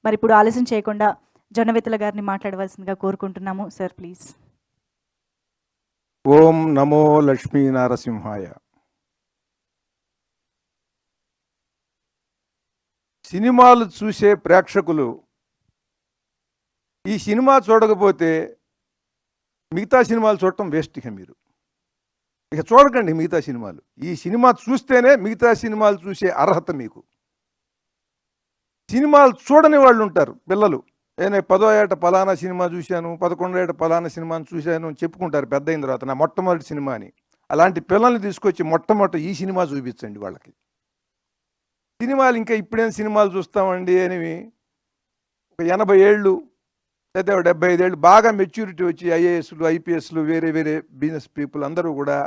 మరి ఇప్పుడు ఆలస్యం చేయకుండా జొన్నవిత్తల గారిని మాట్లాడవలసిందిగా కోరుకుంటున్నాము. Sir please. ఓం నమో లక్ష్మీ నారసింహాయ. సినిమాలు చూసే ప్రేక్షకులు ఈ సినిమా చూడకపోతే మిగతా సినిమాలు చూడటం వేస్ట్. ఇక చూడకండి మిగతా సినిమాలు. ఈ సినిమా చూస్తేనే మిగతా సినిమాలు చూసే అర్హత మీకు. సినిమాలు చూడని వాళ్ళు ఉంటారు పిల్లలు. నేను 10వ ఏట పలానా సినిమా చూశాను, 11వ ఏట పలానా సినిమాని చూశాను అని చెప్పుకుంటారు పెద్ద అయిన తర్వాత, నా మొట్టమొదటి సినిమా అని. అలాంటి పిల్లల్ని తీసుకొచ్చి మొట్టమొదటి ఈ సినిమా చూపించండి వాళ్ళకి. సినిమాలు ఇంకా ఇప్పుడేం సినిమాలు చూస్తామండి అని ఒక 80 ఏళ్ళు లేదా 75 ఏళ్ళు బాగా మెచ్యూరిటీ వచ్చి ఐఏఎస్లు ఐపీఎస్లు వేరే వేరే బిజినెస్ పీపుల్ అందరూ కూడా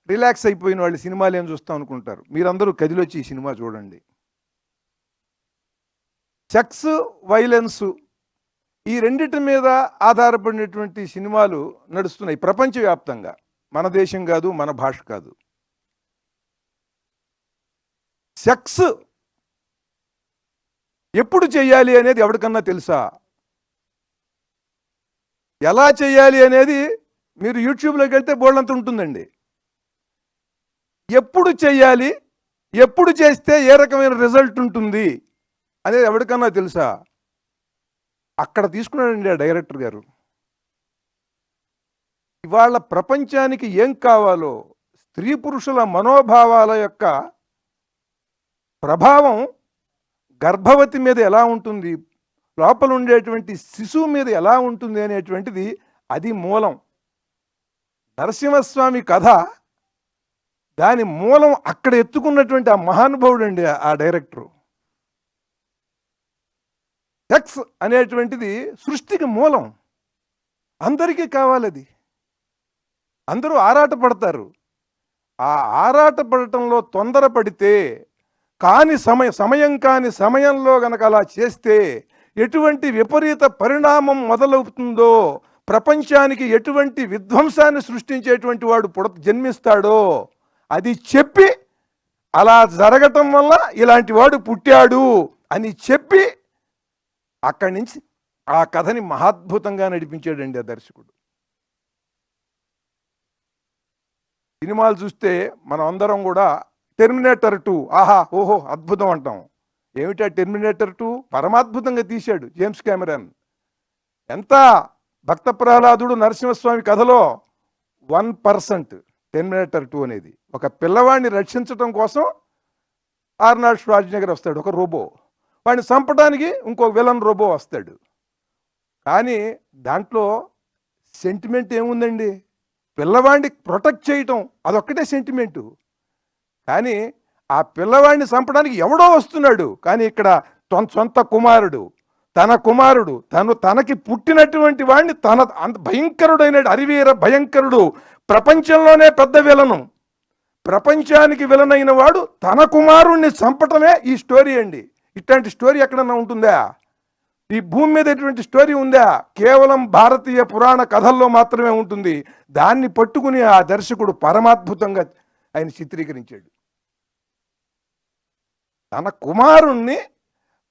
రిలాక్స్ అయిపోయిన వాళ్ళు సినిమాలు ఏం చూస్తాం అనుకుంటారు. మీరందరూ కదిలొచ్చి ఈ సినిమా చూడండి. సెక్స్, వైలెన్స్ ఈ రెండిటి మీద ఆధారపడినటువంటి సినిమాలు నడుస్తున్నాయి ప్రపంచవ్యాప్తంగా. మన దేశం కాదు, మన భాష కాదు. సెక్స్ ఎప్పుడు చేయాలి అనేది ఎవరికన్నా తెలుసా? ఎలా చేయాలి అనేది మీరు యూట్యూబ్లోకి వెళ్తే బోల్డంత ఉంటుందండి. ఎప్పుడు చేయాలి, ఎప్పుడు చేస్తే ఏ రకమైన రిజల్ట్ ఉంటుంది అనేది ఎవరికన్నా తెలుసా? అక్కడ తీసుకున్నాడండి ఆ డైరెక్టర్ గారు. ఇవాళ ప్రపంచానికి ఏం కావాలో, స్త్రీ పురుషుల మనోభావాల యొక్క ప్రభావం గర్భవతి మీద ఎలా ఉంటుంది, లోపల ఉండేటువంటి శిశువు మీద ఎలా ఉంటుంది అనేటువంటిది అది మూలం. నరసింహస్వామి కథ దాని మూలం అక్కడ ఎత్తుకున్నటువంటి ఆ మహానుభావుడు అండి ఆ డైరెక్టరు. సెక్స్ అనేటువంటిది సృష్టికి మూలం. అందరికీ కావాలది. అందరూ ఆరాటపడతారు. ఆ ఆరాటపడటంలో తొందరపడితే సమయం కాని సమయంలో గనక అలా చేస్తే ఎటువంటి విపరీత పరిణామం మొదలవుతుందో, ప్రపంచానికి ఎటువంటి విధ్వంసాన్ని సృష్టించేటువంటి వాడు జన్మిస్తాడో అది చెప్పి, అలా జరగటం వల్ల ఇలాంటి వాడు పుట్టాడు అని చెప్పి అక్కడి నుంచి ఆ కథని మహాద్భుతంగా నడిపించాడండి ఆ దర్శకుడు. సినిమాలు చూస్తే మనం అందరం కూడా టెర్మినేటర్ 2 ఆహా ఓహో అద్భుతం అంటాం. ఏమిటా టెర్మినేటర్ 2? పరమాద్భుతంగా తీశాడు జేమ్స్ కెమెరాన్. ఎంత భక్త ప్రహ్లాదుడు నరసింహస్వామి కథలో 1% టెర్మినేటర్ 2 అనేది. ఒక పిల్లవాడిని రక్షించడం కోసం ఆర్నాల్డ్ ష్వార్జ్నెగర్ వస్తాడు, ఒక రోబో. వాడిని చంపడానికి ఇంకో విలన్ రోబో వస్తాడు. కానీ దాంట్లో సెంటిమెంట్ ఏముందండి? పిల్లవాడిని ప్రొటెక్ట్ చేయటం అదొక్కటే సెంటిమెంటు. కానీ ఆ పిల్లవాడిని చంపడానికి ఎవడో వస్తున్నాడు. కానీ ఇక్కడ సొంత కుమారుడు, తనకి పుట్టినటువంటి వాడిని అంత భయంకరుడైన అరివీర భయంకరుడు, ప్రపంచంలోనే పెద్ద విలను, ప్రపంచానికి విలనైన వాడు తన కుమారుణ్ణి చంపటమే ఈ స్టోరీ అండి. ఇట్లాంటి స్టోరీ ఎక్కడన్నా ఉంటుందా? ఈ భూమి మీద ఎటువంటి స్టోరీ ఉందా? కేవలం భారతీయ పురాణ కథల్లో మాత్రమే ఉంటుంది. దాన్ని పట్టుకుని ఆ దర్శకుడు పరమాద్భుతంగా ఆయన చిత్రీకరించాడు. తన కుమారుణ్ణి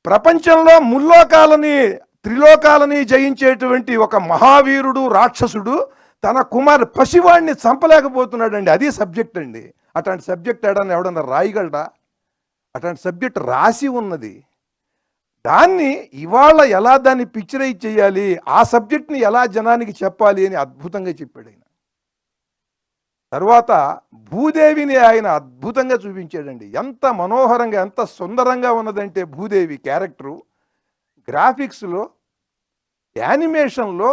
ప్రపంచంలో త్రిలోకాలని జయించేటువంటి ఒక మహావీరుడు, రాక్షసుడు తన పసివాడిని చంపలేకపోతున్నాడండి. అది సబ్జెక్ట్ అండి. అట్లాంటి సబ్జెక్ట్ ఎవడన్నా రాయగలడా? అట్లాంటి సబ్జెక్ట్ రాసి ఉన్నది. దాన్ని ఇవాళ ఎలా దాన్ని పిక్చరైజ్ చేయాలి, ఆ సబ్జెక్ట్ని ఎలా జనానికి చెప్పాలి అని అద్భుతంగా చెప్పాడు ఆయన. తర్వాత భూదేవిని ఆయన అద్భుతంగా చూపించాడండి. ఎంత మనోహరంగా, ఎంత సుందరంగా ఉన్నదంటే భూదేవి క్యారెక్టరు, గ్రాఫిక్స్లో, యానిమేషన్లో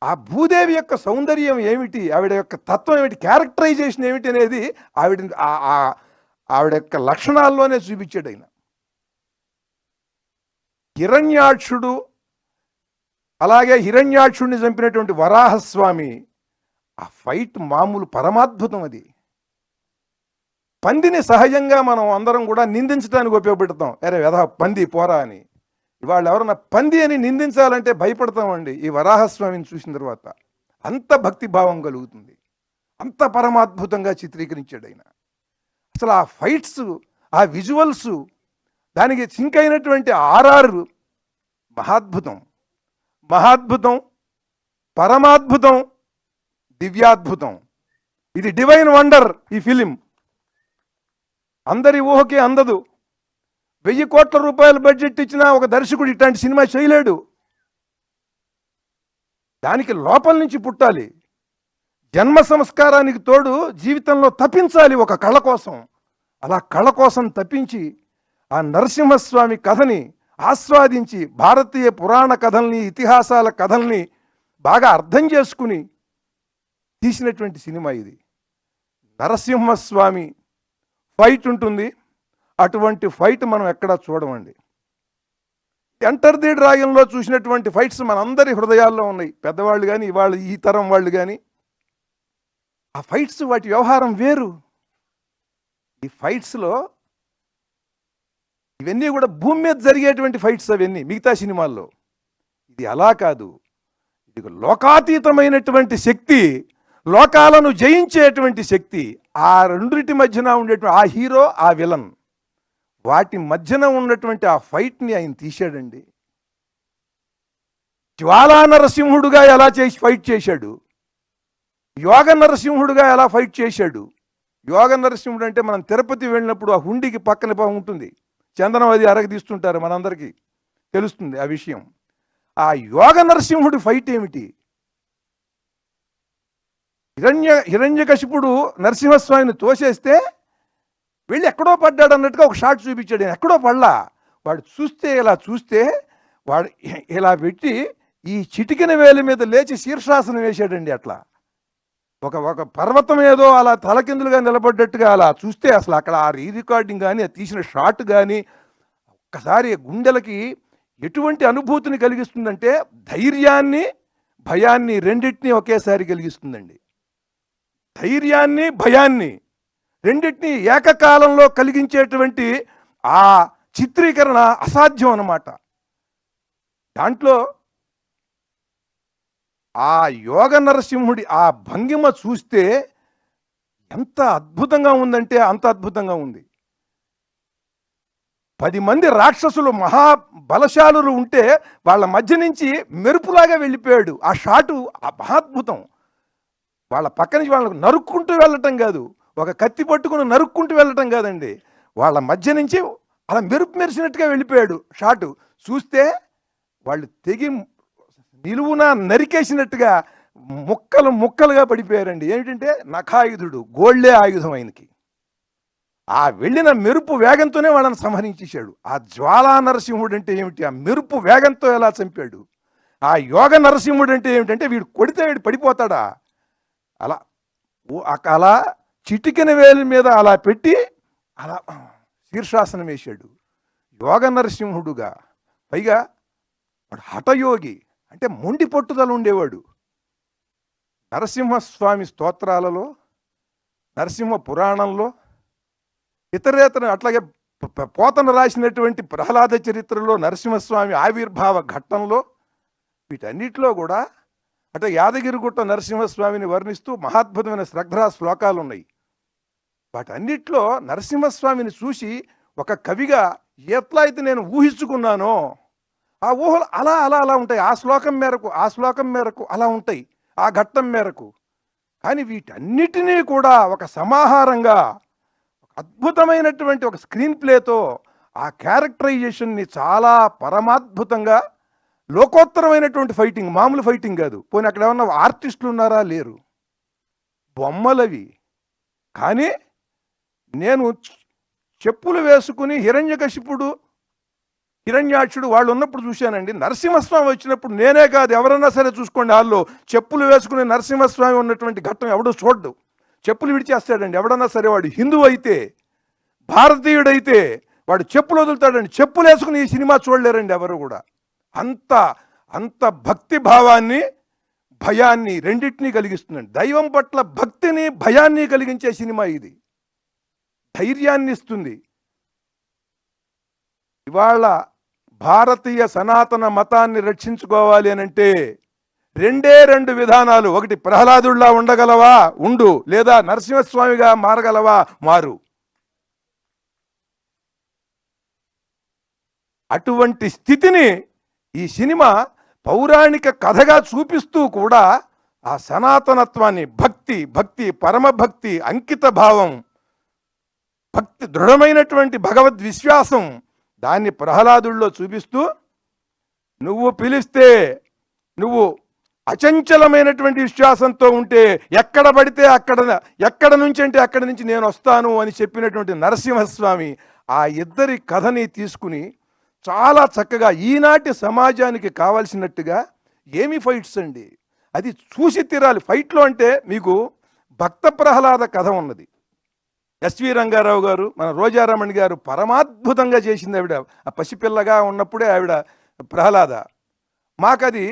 ఆ భూదేవి యొక్క సౌందర్యం ఏమిటి, ఆవిడ యొక్క తత్వం ఏమిటి, క్యారెక్టరైజేషన్ ఏమిటి అనేది ఆవిడ యొక్క లక్షణాల్లోనే చూపించాడు ఆయన. హిరణ్యాక్షుడు, అలాగే హిరణ్యాక్షుడిని చంపినటువంటి వరాహస్వామి, ఆ ఫైట్ మామూలు పరమాద్భుతం. అది పందిని సహజంగా మనం అందరం కూడా నిందించడానికి ఉపయోగపెడతాం. అరే వెధ పంది పోరా అని. ఇవాళ ఎవరన్నా పంది అని నిందించాలంటే భయపడతామండి. ఈ వరాహస్వామిని చూసిన తర్వాత అంత భక్తి భావం కలుగుతుంది. అంత పరమాద్భుతంగా చిత్రీకరించాడు ఆయన. అసలు ఆ ఫైట్స్, ఆ విజువల్స్, దానికి సింక్ అయినటువంటి ఆర్ఆర్, మహాద్భుతం, మహాద్భుతం, పరమాద్భుతం, దివ్యాద్భుతం. ఇది డివైన్ వండర్. ఈ ఫిలిం అందరి ఊహకే అందదు. 1000 కోట్ల రూపాయల బడ్జెట్ ఇచ్చినా ఒక దర్శకుడు ఇట్లాంటి సినిమా చేయలేడు. దానికి లోపల నుంచి పుట్టాలి. జన్మ సంస్కారానికి తోడు జీవితంలో తప్పించాలి ఒక కళ కోసం. అలా కళ కోసం తప్పించి ఆ నరసింహస్వామి కథని ఆస్వాదించి భారతీయ పురాణ కథల్ని, ఇతిహాసాల కథల్ని బాగా అర్థం చేసుకుని తీసినటువంటి సినిమా ఇది. నరసింహస్వామి ఫైట్ ఉంటుంది. అటువంటి ఫైట్ మనం ఎక్కడా చూడమండి. ఎంటర్ ది డ్రాగన్లో చూసినటువంటి ఫైట్స్ మనందరి హృదయాల్లో ఉన్నాయి. పెద్దవాళ్ళు కానీ ఇవాళ ఈ తరం వాళ్ళు కానీ ఆ ఫైట్స్ వాటి వ్యవహారం వేరు. ఈ ఫైట్స్లో ఇవన్నీ కూడా భూమి మీద జరిగేటువంటి ఫైట్స్ అవన్నీ మిగతా సినిమాల్లో. ఇది అలా కాదు. ఇది లోకాతీతమైనటువంటి శక్తి, లోకాలను జయించేటువంటి శక్తి. ఆ రెండింటి మధ్యన ఉండేటువంటి ఆ హీరో, ఆ విలన్, వాటి మధ్యన ఉన్నటువంటి ఆ ఫైట్ని ఆయన తీశాడండి. జ్వాలా నరసింహుడుగా ఎలా చేసి ఫైట్ చేశాడు, యోగ నరసింహుడుగా ఎలా ఫైట్ చేశాడు. యోగ నరసింహుడు అంటే మనం తిరుపతి వెళ్ళినప్పుడు ఆ హుండీకి పక్కన ఉంటుంది, చందనం అది అరగదీస్తుంటారు, మనందరికీ తెలుస్తుంది ఆ విషయం. ఆ యోగ నరసింహుడి ఫైట్ ఏమిటి? హిరణ్యకశిపుడు నరసింహస్వామిని తోసేస్తే వెళ్ళి ఎక్కడో పడ్డాడు అన్నట్టుగా ఒక షాట్ చూపించాడు. ఎక్కడో పడలా. వాడు చూస్తే ఇలా చూస్తే వాడు ఇలా పెట్టి ఈ చిటికిన వేలి మీద లేచి శీర్షాసనం వేశాడండి. అట్లా ఒక పర్వతం ఏదో అలా తలకిందులుగా నిలబడ్డట్టుగా అలా చూస్తే అసలు అక్కడ ఆ రికార్డింగ్ కానీ, ఆ తీసిన షాట్ కానీ ఒక్కసారి గుండెలకి ఎటువంటి అనుభూతిని కలిగిస్తుందంటే ధైర్యాన్ని, భయాన్ని రెండింటినీ ఒకేసారి కలిగిస్తుందండి. ధైర్యాన్ని, భయాన్ని రెండింటినీ ఏకకాలంలో కలిగించేటువంటి ఆ చిత్రీకరణ అసాధ్యం అన్నమాట. దాంట్లో ఆ యోగ నరసింహుడి ఆ భంగిమ చూస్తే ఎంత అద్భుతంగా ఉందంటే అంత అద్భుతంగా ఉంది. 10 మంది రాక్షసులు మహాబలశాలులు ఉంటే వాళ్ళ మధ్య నుంచి మెరుపులాగా వెళ్ళిపోయాడు. ఆ షాటు ఆ మహాద్భుతం. వాళ్ళ పక్క నుంచి వాళ్ళకు నరుక్కుంటూ వెళ్ళటం కాదు, ఒక కత్తి పట్టుకుని నరుక్కుంటూ వెళ్ళటం కాదండి, వాళ్ళ మధ్య నుంచి అలా మెరుపు మెరిసినట్టుగా వెళ్ళిపోయాడు. షాటు చూస్తే వాళ్ళు తెగి నిలువున నరికేసినట్టుగా ముక్కలు ముక్కలుగా పడిపోయారండి. ఏమిటంటే నఖాయుధుడు, గోళ్లే ఆయుధం ఆయనకి. ఆ వెళ్ళిన మెరుపు వేగంతోనే వాళ్ళని సంహరించేశాడు. ఆ జ్వాలా నరసింహుడు అంటే ఏమిటి? ఆ మెరుపు వేగంతో ఎలా చంపాడు. ఆ యోగ నరసింహుడు అంటే ఏమిటంటే వీడు కొడితే వీడు పడిపోతాడా, అలా అలా చిటికెన వేలి మీద అలా పెట్టి అలా శీర్షాసనం వేశాడు యోగ నరసింహుడుగా. పైగా వాడు హఠయోగి, అంటే మొండి పట్టుదల ఉండేవాడు. నరసింహస్వామి స్తోత్రాలలో, నరసింహ పురాణంలో, ఇతరేతర అట్లాగే పోతన రాసినటువంటి ప్రహ్లాద చరిత్రలో, నరసింహస్వామి ఆవిర్భావ ఘట్టంలో, వీటన్నిటిలో కూడా అంటే యాదగిరిగుట్ట నరసింహస్వామిని వర్ణిస్తూ మహాద్భుతమైన శ్రద్ధా శ్లోకాలు ఉన్నాయి. వాటన్నిటిలో నరసింహస్వామిని చూసి ఒక కవిగా ఎట్లా అయితే నేను ఊహించుకున్నానో ఆ ఊహలు అలా అలా అలా ఉంటాయి. ఆ శ్లోకం మేరకు అలా ఉంటాయి, ఆ ఘట్టం మేరకు. కానీ వీటన్నిటినీ కూడా ఒక సమాహారంగా అద్భుతమైనటువంటి ఒక స్క్రీన్ ప్లేతో ఆ క్యారెక్టరైజేషన్ని చాలా పరమాద్భుతంగా, లోకోత్తరమైనటువంటి ఫైటింగ్, మామూలు ఫైటింగ్ కాదు. పోనీ అక్కడ ఏమన్నా ఆర్టిస్టులు ఉన్నారా? లేరు, బొమ్మలవి. కానీ నేను చెప్పులు వేసుకుని హిరణ్యకశిపుడు, హిరణ్యాక్షుడు వాళ్ళు ఉన్నప్పుడు చూశానండి. నరసింహస్వామి వచ్చినప్పుడు నేనే కాదు, ఎవరన్నా సరే చూసుకోండి, వాళ్ళు చెప్పులు వేసుకుని నరసింహస్వామి ఉన్నటువంటి ఘట్టం ఎవడో చూడ్డు. చెప్పులు విడిచేస్తాడండి ఎవడన్నా సరే. వాడు హిందువు అయితే, భారతీయుడైతే వాడు చెప్పులు వదులుతాడండి. చెప్పులు వేసుకుని ఈ సినిమా చూడలేరండి ఎవరు కూడా. అంత భక్తి భావాన్ని, భయాన్ని రెండింటినీ కలిగిస్తుందండి. దైవం పట్ల భక్తిని, భయాన్ని కలిగించే సినిమా ఇది. ధైర్యాన్ని ఇస్తుంది. ఇవాళ భారతీయ సనాతన మతాన్ని రక్షించుకోవాలి అనంటే రెండు విధానాలు. ఒకటి, ప్రహ్లాదుల్లా ఉండగలవా ఉండు, లేదా నరసింహస్వామిగా మారగలవా మారు. అటువంటి స్థితిని ఈ సినిమా పౌరాణిక కథగా చూపిస్తూ కూడా ఆ సనాతనత్వాన్ని, భక్తి, పరమభక్తి, అంకిత భావం, భక్తి, దృఢమైనటువంటి భగవద్ విశ్వాసం, దాన్ని ప్రహ్లాదుల్లో చూపిస్తూ, నువ్వు పిలిస్తే, నువ్వు అచంచలమైనటువంటి విశ్వాసంతో ఉంటే ఎక్కడ పడితే ఎక్కడ నుంచి అంటే అక్కడి నుంచి నేను వస్తాను అని చెప్పినటువంటి నరసింహస్వామి ఆ ఇద్దరి కథని తీసుకుని చాలా చక్కగా ఈనాటి సమాజానికి కావాల్సినట్టుగా, ఏమి ఫైట్స్ అండి, అది చూసి తీరాలి. ఫైట్లో అంటే మీకు భక్త ప్రహ్లాద కథ ఉన్నది. ఎస్వి రంగారావు గారు, మన రోజారమణి గారు పరమాద్భుతంగా చేసింది ఆవిడ. ఆ పసిపిల్లగా ఉన్నప్పుడే ఆవిడ ప్రహ్లాద. మాకది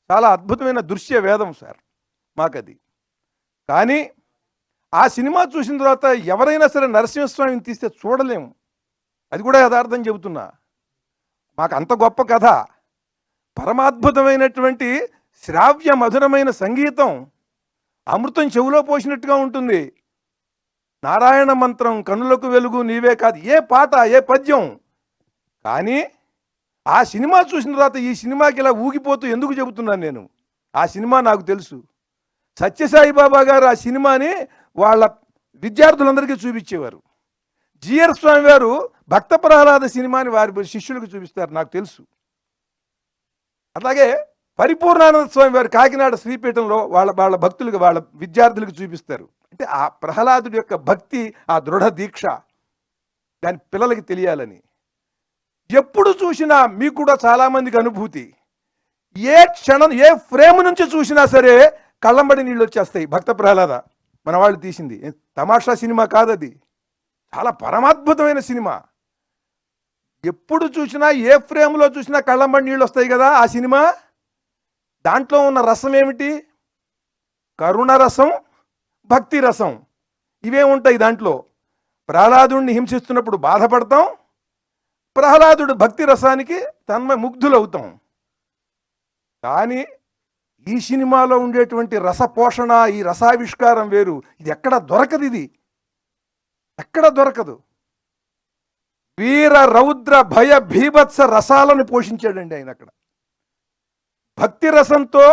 చాలా అద్భుతమైన దృశ్య వేదం సార్ మాకది. కానీ ఆ సినిమా చూసిన తర్వాత ఎవరైనా సరే నరసింహస్వామిని తీస్తే చూడలేము. అది కూడా యథార్థం చెబుతున్నా. మాకు అంత గొప్ప కథ, పరమాద్భుతమైనటువంటి శ్రావ్య మధురమైన సంగీతం, అమృతం చెవులో పోసినట్టుగా ఉంటుంది. నారాయణ మంత్రం, కనులకు వెలుగు నీవే కాదు, ఏ పాట, ఏ పద్యం. కానీ ఆ సినిమా చూసిన తర్వాత ఈ సినిమాకి ఇలా ఊగిపోతూ ఎందుకు చెబుతున్నాను నేను, ఆ సినిమా నాకు తెలుసు. సత్యసాయిబాబా గారు ఆ సినిమాని వాళ్ళ విద్యార్థులందరికీ చూపించేవారు. జిఆర్ స్వామి గారు భక్త ప్రహ్లాద సినిమాని వారి శిష్యులకు చూపిస్తారు, నాకు తెలుసు. అలాగే పరిపూర్ణానంద స్వామి వారు కాకినాడ శ్రీపీఠంలో వాళ్ళ భక్తులకు, వాళ్ళ విద్యార్థులకు చూపిస్తారు. అంటే ఆ ప్రహ్లాదుడి యొక్క భక్తి, ఆ దృఢ దీక్ష దాని పిల్లలకి తెలియాలని. ఎప్పుడు చూసినా మీకు కూడా చాలామందికి అనుభూతి, ఏ క్షణం, ఏ ఫ్రేమ్ నుంచి చూసినా సరే కళ్ళంబడి నీళ్ళు వచ్చేస్తాయి. భక్త ప్రహ్లాద మన వాళ్ళు తీసింది తమాషా సినిమా కాదది, చాలా పరమాద్భుతమైన సినిమా. ఎప్పుడు చూసినా, ఏ ఫ్రేమ్లో చూసినా కళ్ళంబడి నీళ్ళు వస్తాయి కదా ఆ సినిమా. దాంట్లో ఉన్న రసం ఏమిటి? కరుణ రసం, భక్తి రసం, ఇవే ఉంటాయి దాంట్లో. ప్రహ్లాదుడిని హింసిస్తున్నప్పుడు బాధపడతాం, ప్రహ్లాదుడు భక్తి రసానికి ముగ్ధులవుతాం. కానీ ఈ సినిమాలో ఉండేటువంటి రసపోషణ, ఈ రసావిష్కారం వేరు. ఇది ఎక్కడ దొరకదు, ఇది ఎక్కడ దొరకదు. వీర రౌద్ర భయ భీభత్స రసాలను పోషించాడండి ఆయన అక్కడ. భక్తి రసంతో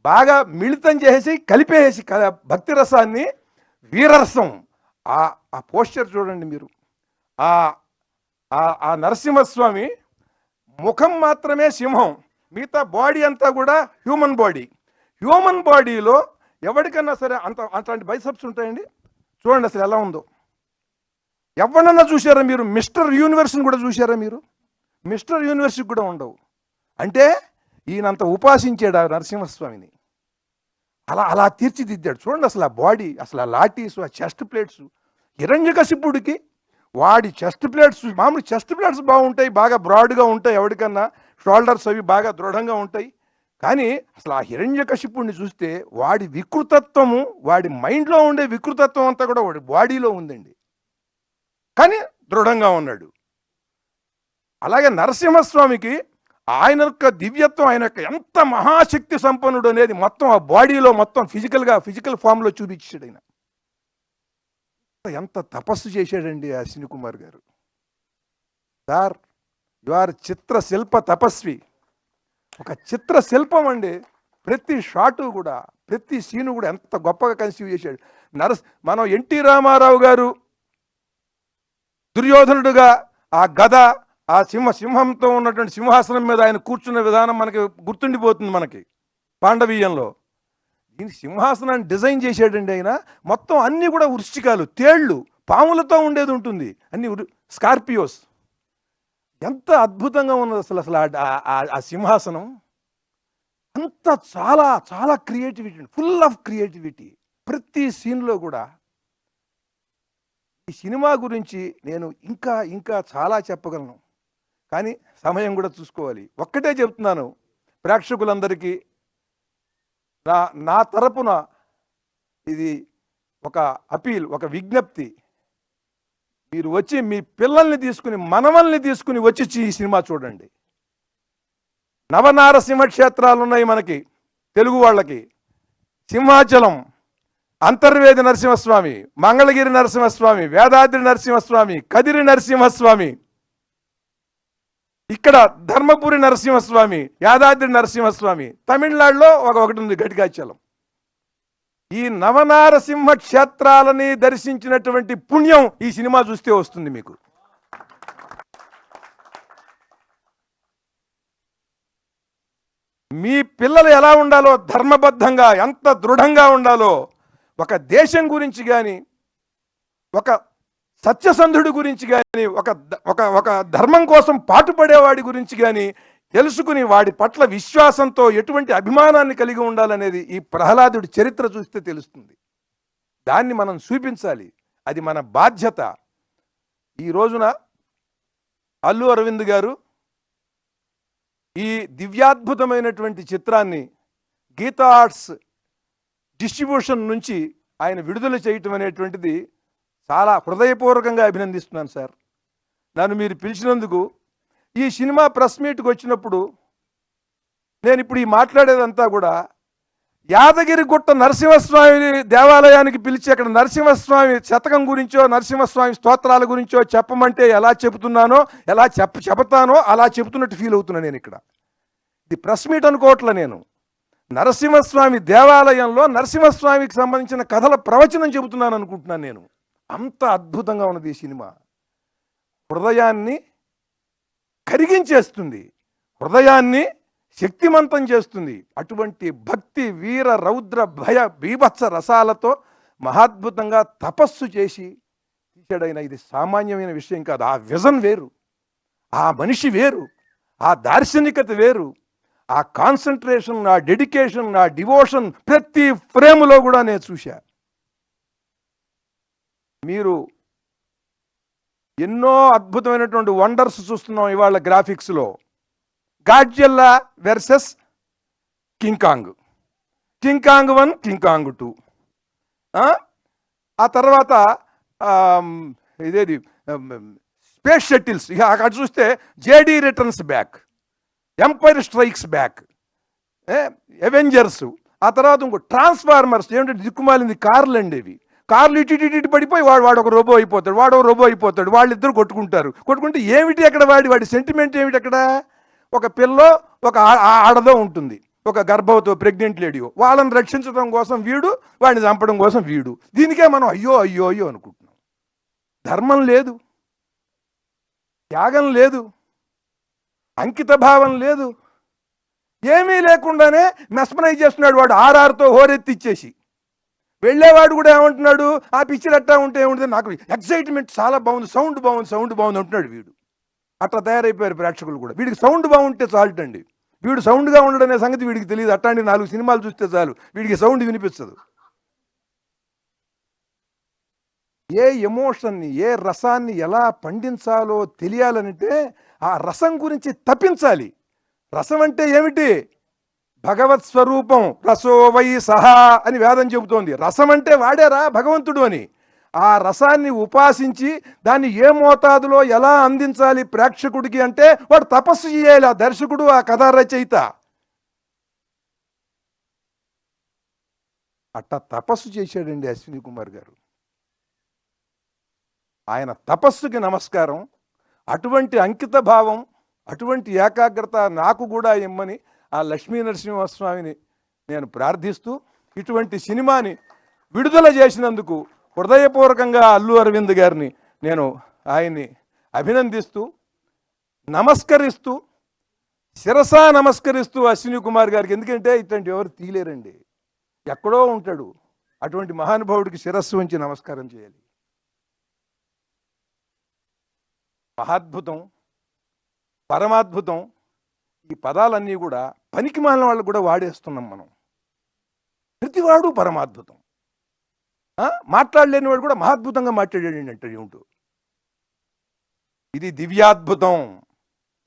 బాగా మిళితం చేసి కలిపేసి భక్తి రసాన్ని వీరరసం. ఆ పోస్చర్ చూడండి మీరు. ఆ నరసింహస్వామి ముఖం మాత్రమే సింహం, మిగతా బాడీ అంతా కూడా హ్యూమన్ బాడీ. హ్యూమన్ బాడీలో ఎవరికన్నా సరే అట్లాంటి బైసెప్స్ ఉంటాయండి. చూడండి అసలు ఎలా ఉందో. ఎవరన్నా చూసారా మీరు? మిస్టర్ యూనివర్స్ని కూడా చూసారా మీరు? మిస్టర్ యూనివర్స్కి కూడా ఉండవు. అంటే ఈయనంత ఉపాసించాడు ఆ నరసింహస్వామిని, అలా తీర్చిదిద్దాడు. చూడండి అసలు ఆ బాడీ, అసలు ఆ లాటీస్, ఆ చెస్ట్ ప్లేట్స్. హిరణ్యకశిపుడికి వాడి చెస్ట్ ప్లేట్స్, మామూలు చెస్ట్ ప్లేట్స్ బాగుంటాయి, బాగా బ్రాడ్గా ఉంటాయి, ఎవరికన్నా షోల్డర్స్ అవి బాగా దృఢంగా ఉంటాయి. కానీ అసలు ఆ హిరణ్యకశిపుడిని చూస్తే వాడి వికృతత్వము, వాడి మైండ్లో ఉండే వికృతత్వం అంతా కూడా వాడి బాడీలో ఉందండి. కానీ దృఢంగా ఉన్నాడు. అలాగే నరసింహస్వామికి ఆయన యొక్క దివ్యత్వం, ఆయన యొక్క ఎంత మహాశక్తి సంపన్నుడు అనేది మొత్తం ఆ బాడీలో, మొత్తం ఫిజికల్ ఫామ్లో చూపించాడు ఆయన. ఎంత తపస్సు చేశాడండి ఆ అశ్విని కుమార్ గారు. సార్, యు ఆర్ చిత్రశిల్ప తపస్వి. ఒక చిత్రశిల్పం అండి. ప్రతి షాటు కూడా, ప్రతి సీను కూడా ఎంత గొప్పగా కన్సీవ్ చేశాడు. మనం ఎన్టీ రామారావు గారు దుర్యోధనుడుగా ఆ గద, ఆ సింహంతో ఉన్నటువంటి సింహాసనం మీద ఆయన కూర్చున్న విధానం మనకి గుర్తుండిపోతుంది. మనకి పాండవీయంలో దీని సింహాసనాన్ని డిజైన్ చేశాడండి ఆయన. మొత్తం అన్నీ కూడా వృశ్చికాలు, తేళ్లు, పాములతో ఉండేది ఉంటుంది, అన్ని స్కార్పియోస్. ఎంత అద్భుతంగా ఉన్నది అసలు ఆ సింహాసనం. అంత చాలా చాలా క్రియేటివిటీ, ఫుల్ ఆఫ్ క్రియేటివిటీ ప్రతి సీన్లో కూడా. ఈ సినిమా గురించి నేను ఇంకా చాలా చెప్పగలను, కానీ సమయం కూడా చూసుకోవాలి. ఒక్కటే చెప్తున్నాను ప్రేక్షకులందరికీ, నా తరపున ఇది ఒక అపీల్, ఒక విజ్ఞప్తి. మీరు వచ్చి మీ పిల్లల్ని తీసుకుని, మనవల్ని తీసుకుని వచ్చి ఈ సినిమా చూడండి. నవనారసింహ క్షేత్రాలు ఉన్నాయి మనకి తెలుగు వాళ్ళకి. సింహాచలం, అంతర్వేది నరసింహస్వామి, మంగళగిరి నరసింహస్వామి, వేదాద్రి నరసింహస్వామి, కదిరి నరసింహస్వామి. ఇక్కడ ధర్మపురి నరసింహస్వామి, యాదాద్రి నరసింహస్వామి, తమిళనాడులో ఒకటి ఉంది ఘటికాచలం. ఈ నవనారసింహ క్షేత్రాలని దర్శించినటువంటి పుణ్యం ఈ సినిమా చూస్తే వస్తుంది మీకు. మీ పిల్లలు ఎలా ఉండాలో, ధర్మబద్ధంగా ఎంత దృఢంగా ఉండాలో, ఒక దేశం గురించి కానీ, ఒక సత్యసంధుడి గురించి కానీ, ఒక ధర్మం కోసం పాటుపడేవాడి గురించి కానీ తెలుసుకుని వాడి పట్ల విశ్వాసంతో ఎటువంటి అభిమానాన్ని కలిగి ఉండాలనేది ఈ ప్రహ్లాదుడి చరిత్ర చూస్తే తెలుస్తుంది. దాన్ని మనం చూపించాలి, అది మన బాధ్యత. ఈ రోజున అల్లు అరవింద్ గారు ఈ దివ్యాద్భుతమైనటువంటి చిత్రాన్ని గీతా ఆర్ట్స్ డిస్ట్రిబ్యూషన్ నుంచి ఆయన విడుదల చేయటం అనేటువంటిది చాలా హృదయపూర్వకంగా అభినందిస్తున్నాను సార్. నన్ను మీరు పిలిచినందుకు. ఈ సినిమా ప్రెస్ మీట్కి వచ్చినప్పుడు నేను ఇప్పుడు ఈ మాట్లాడేదంతా కూడా యాదగిరిగుట్ట నరసింహస్వామి దేవాలయానికి పిలిచి అక్కడ నరసింహస్వామి శతకం గురించో, నరసింహస్వామి స్తోత్రాల గురించో చెప్పమంటే ఎలా చెబుతున్నానో, ఎలా చెబుతానో అలా చెబుతున్నట్టు ఫీల్ అవుతున్నాను నేను. ఇక్కడ ఇది ప్రెస్ మీట్ అనుకోవట్లే, నేను నరసింహస్వామి దేవాలయంలో నరసింహస్వామికి సంబంధించిన కథల ప్రవచనం చెబుతున్నాను అనుకుంటున్నాను నేను. అంత అద్భుతంగా ఉన్నది ఈ సినిమా. హృదయాన్ని కరిగించేస్తుంది, హృదయాన్ని శక్తిమంతం చేస్తుంది. అటువంటి భక్తి, వీర, రౌద్ర, భయ, బీభత్స రసాలతో మహాద్భుతంగా తపస్సు చేసి తీసాడైన. ఇది సామాన్యమైన విషయం కాదు. ఆ విజన్ వేరు, ఆ మనిషి వేరు, ఆ దార్శనికత వేరు, ఆ కాన్సన్ట్రేషన్, ఆ డెడికేషన్, ఆ డివోషన్ ప్రతి ఫ్రేములో కూడా నేను చూశా. మీరు ఎన్నో అద్భుతమైనటువంటి వండర్స్ చూస్తున్నాం ఇవాళ గ్రాఫిక్స్లో. Godzilla versus King Kong, King Kong 1, King Kong 2, ఆ తర్వాత ఇదేది స్పేస్ షటిల్స్. ఇక అక్కడ చూస్తే Jedi returns back, empire strikes back, Avengers, ఆ తర్వాత ఇంకో ట్రాన్స్ఫార్మర్స్. ఏమిటంటే దిక్కుమాలింది కార్లు అండి. ఇవి కార్లు ఇటు పడిపోయి వాడు ఒక రోబో అయిపోతాడు, వాడు ఒక రోబో అయిపోతాడు, వాళ్ళిద్దరు కొట్టుకుంటే ఏమిటి అక్కడ వాడి సెంటిమెంట్ ఏమిటి అక్కడ? ఒక పిల్లో ఒక ఆడదో ఉంటుంది, ఒక గర్భవతో ప్రెగ్నెంట్ లేడీయో, వాళ్ళని రక్షించడం కోసం వీడు, వాడిని చంపడం కోసం వీడు. దీనికే మనం అయ్యో అయ్యో అయ్యో అనుకుంటున్నాం. ధర్మం లేదు, త్యాగం లేదు, అంకిత భావం లేదు, ఏమీ లేకుండానే మెస్మరైజ్ చేస్తున్నాడు వాడు. ఆర్ఆర్తో హోరెత్తిచ్చేసి వెళ్ళేవాడు కూడా ఏమంటున్నాడు, ఆ పిక్చర్ అట్టా ఉంటే ఏముంటుంది, నాకు ఎక్సైట్మెంట్ చాలా బాగుంది, సౌండ్ బాగుంది అంటున్నాడు వీడు. అట్లా తయారైపోయారు ప్రేక్షకులు కూడా. వీడికి సౌండ్ బాగుంటే చాలుటండి. వీడు సౌండ్గా ఉండడనే సంగతి వీడికి తెలియదు. అట్లాంటి 4 సినిమాలు చూస్తే చాలు వీడికి సౌండ్ వినిపిస్తుంది. ఏ ఎమోషన్ని, ఏ రసాన్ని ఎలా పండించాలో తెలియాలంటే ఆ రసం గురించి తప్పించాలి. రసం అంటే ఏమిటి? భగవత్ స్వరూపం. రసో వై సహా అని వేదం చెబుతోంది. రసం అంటే వాడేరా భగవంతుడు అని. ఆ రసాన్ని ఉపాసించి దాన్ని ఏ మోతాదులో ఎలా అందించాలి ప్రేక్షకుడికి అంటే వాడు తపస్సు చేయాలి. ఆ దర్శకుడు, ఆ కథా రచయిత అట్టా తపస్సు చేశాడండి అశ్విని కుమార్ గారు. ఆయన తపస్సుకి నమస్కారం. అటువంటి అంకిత భావం, అటువంటి ఏకాగ్రత నాకు కూడా ఇమ్మని ఆ లక్ష్మీ నరసింహస్వామిని నేను ప్రార్థిస్తూ, ఇటువంటి సినిమాని విడుదల చేసినందుకు హృదయపూర్వకంగా అల్లు అరవింద్ గారిని నేను ఆయన్ని అభినందిస్తూ, నమస్కరిస్తూ, శిరసా నమస్కరిస్తూ అశ్విని కుమార్ గారికి. ఎందుకంటే ఇటువంటి ఎవరు తీలేరండి, ఎక్కడో ఉంటాడు. అటువంటి మహానుభావుడికి శిరస్సు ఉంచి నమస్కారం చేయాలి. మహాద్భుతం, పరమాద్భుతం. ఈ పదాలన్నీ కూడా పనికి మాలిన వాళ్ళు కూడా వాడేస్తున్నాం మనం. ప్రతివాడు పరమాద్భుతం. మాట్లాడలేని వాడు కూడా మహాద్భుతంగా మాట్లాడాడు అంటే ఏమిటో. ఇది దివ్యాద్భుతం.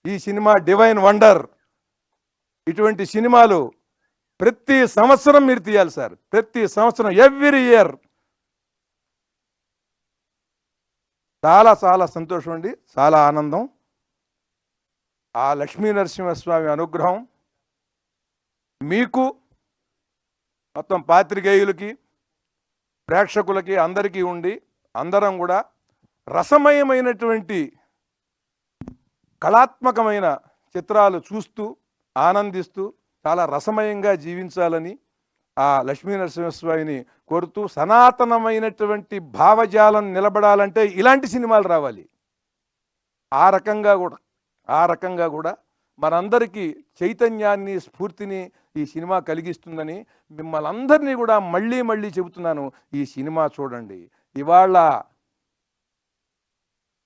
ఈ సినిమా డివైన్ వండర్. ఇటువంటి సినిమాలు ప్రతి సంవత్సరం మీరు తీయాలి సార్, ప్రతి సంవత్సరం, ఎవ్రీ ఇయర్. చాలా చాలా సంతోషం అండి, చాలా ఆనందం. ఆ లక్ష్మీ నరసింహస్వామి అనుగ్రహం మీకు, మొత్తం పాత్రికేయులకి, ప్రేక్షకులకి, అందరికీ ఉండి అందరం కూడా రసమయమైనటువంటి కళాత్మకమైన చిత్రాలు చూస్తూ ఆనందిస్తూ చాలా రసమయంగా జీవించాలని ఆ లక్ష్మీ నరసింహస్వామిని కోరుతూ, సనాతనమైనటువంటి భావజాలం నిలబడాలంటే ఇలాంటి సినిమాలు రావాలి. ఆ రకంగా కూడా మనందరికీ చైతన్యాన్ని, స్ఫూర్తిని ఈ సినిమా కలిగిస్తుందని మిమ్మల్ని అందరినీ కూడా మళ్ళీ మళ్ళీ చెబుతున్నాను. ఈ సినిమా చూడండి. ఇవాళ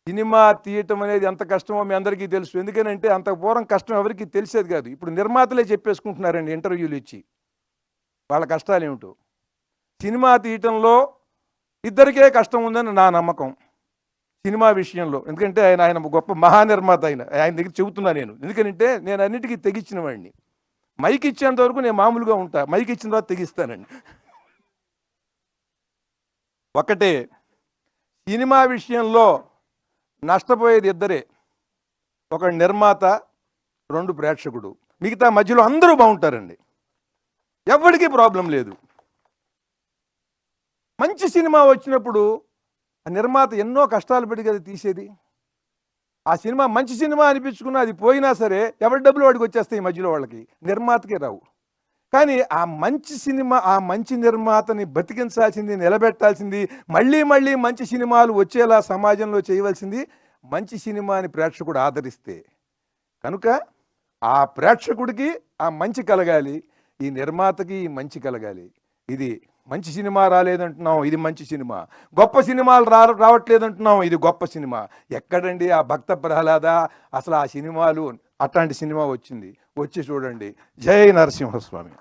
సినిమా తీయటం అనేది ఎంత కష్టమో మీ అందరికీ తెలుసు. ఎందుకనంటే అంత పూర్వం కష్టం ఎవరికి తెలిసేది కాదు. ఇప్పుడు నిర్మాతలే చెప్పేసుకుంటున్నారండి ఇంటర్వ్యూలు ఇచ్చి వాళ్ళ కష్టాలు ఏమిటో. సినిమా తీయటంలో ఇద్దరికే కష్టం ఉందని నా నమ్మకం సినిమా విషయంలో. ఎందుకంటే ఆయన గొప్ప మహానిర్మాత. ఆయన దగ్గర చెబుతున్నా నేను. ఎందుకంటే నేను అన్నిటికీ తెగించిన వాడిని. మైక్ ఇచ్చేంత వరకు నేను మామూలుగా ఉంటా, మైక్ ఇచ్చిన తర్వాత తెగిస్తానండి. ఒకటే, సినిమా విషయంలో నష్టపోయేది ఇద్దరే. ఒక నిర్మాత, రెండు ప్రేక్షకుడు. మిగతా మధ్యలో అందరూ బాగుంటారండి, ఎవరికీ ప్రాబ్లం లేదు. మంచి సినిమా వచ్చినప్పుడు ఆ నిర్మాత ఎన్నో కష్టాలు పడి కదా తీసేది. ఆ సినిమా మంచి సినిమా అనిపించుకున్నా అది పోయినా సరే ఎవరి డబ్బులు వాడికి వచ్చేస్తాయి, మధ్యలో వాళ్ళకి, నిర్మాతకే రావు. కానీ ఆ మంచి సినిమా, ఆ మంచి నిర్మాతని బతికించాల్సింది, నిలబెట్టాల్సింది, మళ్ళీ మళ్ళీ మంచి సినిమాలు వచ్చేలా సమాజంలో చేయవలసింది మంచి సినిమాని ప్రేక్షకుడు ఆదరిస్తే. కనుక ఆ ప్రేక్షకుడికి ఆ మంచి కలగాలి, ఈ నిర్మాతకి ఈ మంచి కలగాలి. ఇది మంచి సినిమా రాలేదంటున్నాం, ఇది మంచి సినిమా. గొప్ప సినిమాలు రావట్లేదంటున్నాం, ఇది గొప్ప సినిమా. ఎక్కడండి ఆ భక్త ప్రహ్లాద? అసలు ఆ సినిమాలు, అట్లాంటి సినిమా వచ్చింది. వచ్చి చూడండి. జై నరసింహస్వామి.